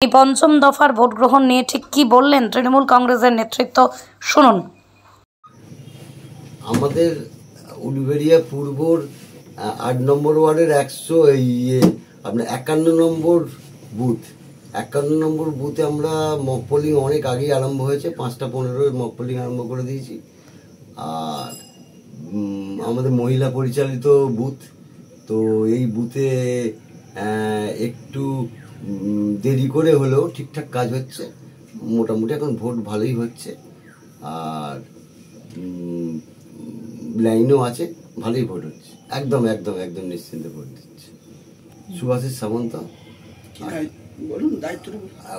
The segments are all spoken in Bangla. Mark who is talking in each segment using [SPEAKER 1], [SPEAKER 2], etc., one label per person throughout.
[SPEAKER 1] এই পঞ্চম দফার ভোট গ্রহণ নিয়ে ঠিক কি বললেন তৃণমূল কংগ্রেসের নেতৃত্ব, শুনুন।
[SPEAKER 2] আমাদের উলুবেড়িয়া পূর্বর ৮ নম্বর ওয়ার্ডের 51 নম্বর বুথ, 51 নম্বর বুথে আমরা মক পোলিং অনেক আগেই আরম্ভ হয়েছে, 5টা 15 মক পোলিং আরম্ভ করে দিয়েছি। আর আমাদের মহিলা পরিচালিত বুথ, তো এই বুথে একটু দেরি করে হলেও ঠিকঠাক কাজ হচ্ছে, মোটামুটি এখন ভোট ভালোই হচ্ছে। আর লাইনও আছে, ভালোই ভোট হচ্ছে, একদম একদম একদম নিশ্চিন্তে ভোট দিচ্ছে। সুভাষিস সামন্ত,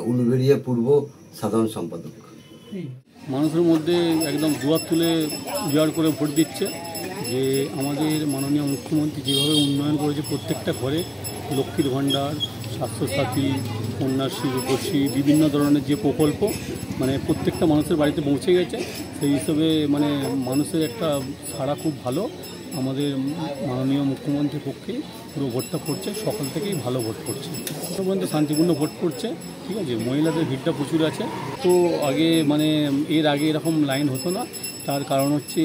[SPEAKER 2] উলুবেড়িয়া পূর্ব সাধারণ সম্পাদক।
[SPEAKER 3] মানুষের মধ্যে একদম দুয়ার তুলে উজাড় করে ভোট দিচ্ছে যে আমাদের মাননীয় মুখ্যমন্ত্রী যেভাবে উন্নয়ন করেছে, প্রত্যেকটা ঘরে লক্ষ্মীর ভাণ্ডার, স্বাস্থ্যসাথী, কন্যাশ্রী, রূপশ্রী, বিভিন্ন ধরনের যে প্রকল্প মানে প্রত্যেকটা মানুষের বাড়িতে পৌঁছে গেছে, সেই হিসেবে মানে মানুষের একটা সাড়া খুব ভালো। আমাদের মাননীয় মুখ্যমন্ত্রীর পক্ষে পুরো ভোটটা পড়ছে, সকাল থেকেই ভালো ভোট পড়ছে, পর্যন্ত শান্তিপূর্ণ ভোট পড়ছে। ঠিক আছে, মহিলাদের ভিড়টা প্রচুর আছে। তো মানে এর আগে এরকম লাইন হতো না, তার কারণ হচ্ছে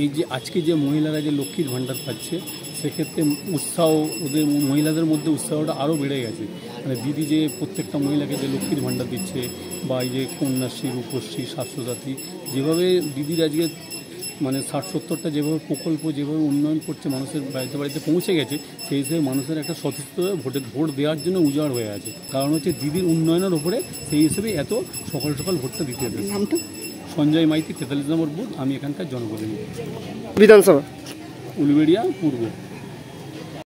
[SPEAKER 3] এই যে আজকে যে মহিলারা যে লক্ষ্মীর ভাণ্ডার পাচ্ছে, সেক্ষেত্রে উৎসাহ, ওদের মহিলাদের মধ্যে উৎসাহটা আরও বেড়ে গেছে। মানে দিদি যে প্রত্যেকটা মহিলাকে যে লক্ষ্মীর ভাণ্ডার দিচ্ছে, বা এই যে কন্যাশ্রী, রূপশ্রী, স্বাস্থ্যসাথী, যেভাবে দিদির আজকে মানে 60-70টা যেভাবে প্রকল্প যেভাবে উন্নয়ন করছে, মানুষের বাড়িতে বাড়িতে পৌঁছে গেছে, সেই হিসেবে মানুষের একটা সচেষ্ট ভোট দেওয়ার জন্য উজাড় হয়ে আছে। কারণ হচ্ছে দিদির উন্নয়নের ওপরে, সেই হিসেবে এত সকাল সকাল ভোটটা দিতে হবে। নামটা সঞ্জয় মাইতি, 43 নম্বর বুথ, আমি এখানকার জনপ্রতিনিধি, বিধানসভা উলুবেড়িয়া পূর্ব।